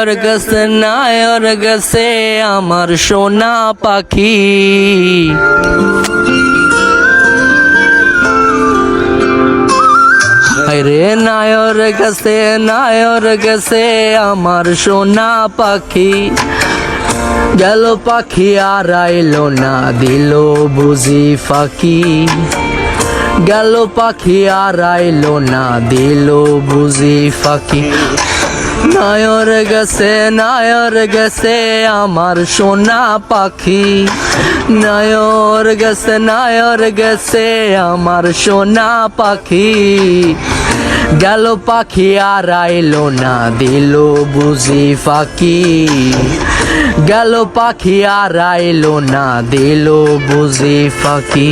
নায়র গেছে আমার সোনা পাখি। রে নায়র গেছে আমার সোনা পাখি। গেল পাখি আর আইলো না, দিল বুঝি ফাঁকি। গেল পাখি আর আইলো না, দিল বুঝি ফাঁকি। নায়র গেছে আমার সোনা পাখি। নায়র গেছে আমার সোনা পাখি। গেল পাখি আর আইলো না, দিল বুঝি ফাঁকি। গেল পাখি আর আইলো না, দিল বুঝি ফাঁকি।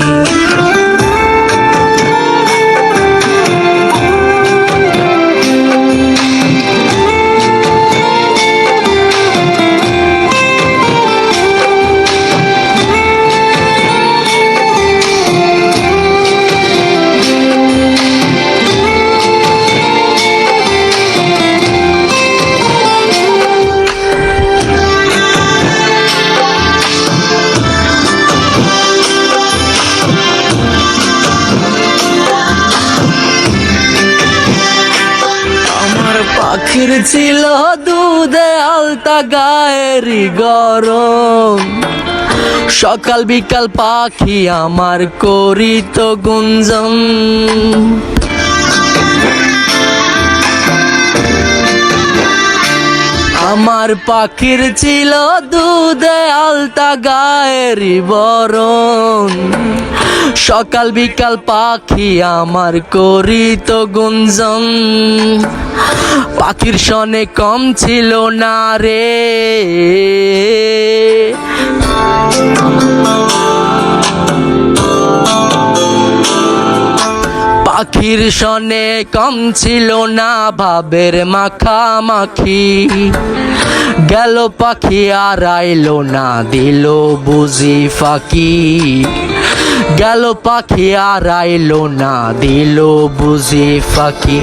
পাখির ছিল দুধে আলতা গায়েরি গরম। সকাল বিকাল পাখি আমার করিত গুঞ্জন। আমার পাখির ছিল দুধে আলতা গায়েরি বরণ। সকাল বিকাল পাখি আমার করিত গুঞ্জন। পাখির সনে কম ছিল না রে, পাখির সনে কম ছিল না ভাবের মাখামাখি। গেল পাখি আর আইলো না, দিল বুঝি ফাঁকি। গেল পাখি আর আইলো না, দিল বুঝি ফাঁকি।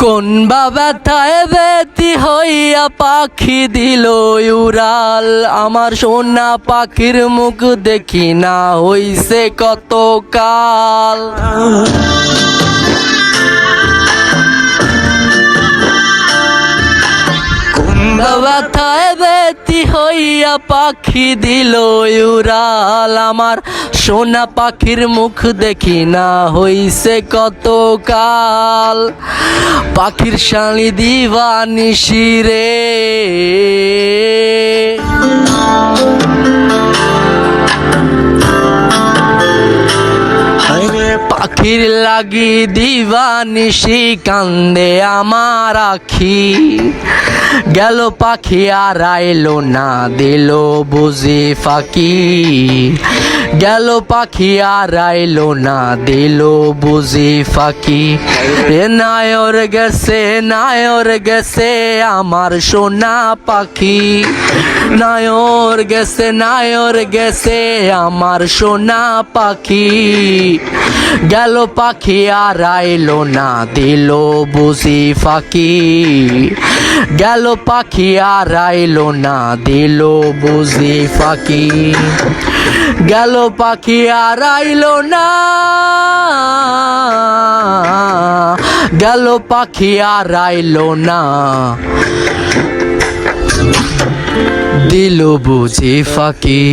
কোন ব্যথায় ব্যতি হইয়া পাখি দিল উড়াল। আমার সোনা পাখির মুখ দেখি না হইছে কত কাল। ব্যথায় ব্যতি হইয়া পাখি দিল উড়াল। আমার সোনা পাখির মুখ দেখি না হইছে কত কাল। পাখির শালি দিবানিশি রে, পাখির লাগি দিবানিশি কান্দে আমার আখি। গেল পাখি আর আইলো না, দিল বুঝি ফাঁকি। গেল পাখি আর আইলো না, দিল বুঝি ফাঁকি। নায়র গেছে আমার সোনা পাখি। নায়র গেছে আমার সোনা পাখি। গেল পাখি আর আইলো না, দিল বুঝি ফাঁকি। গেল পাখি আর আইলো না, দিল বুঝি ফাঁকি। গেল পাখি আর আইলো না, গেল পাখি আর আইলো না, দিল বুঝি ফাঁকি।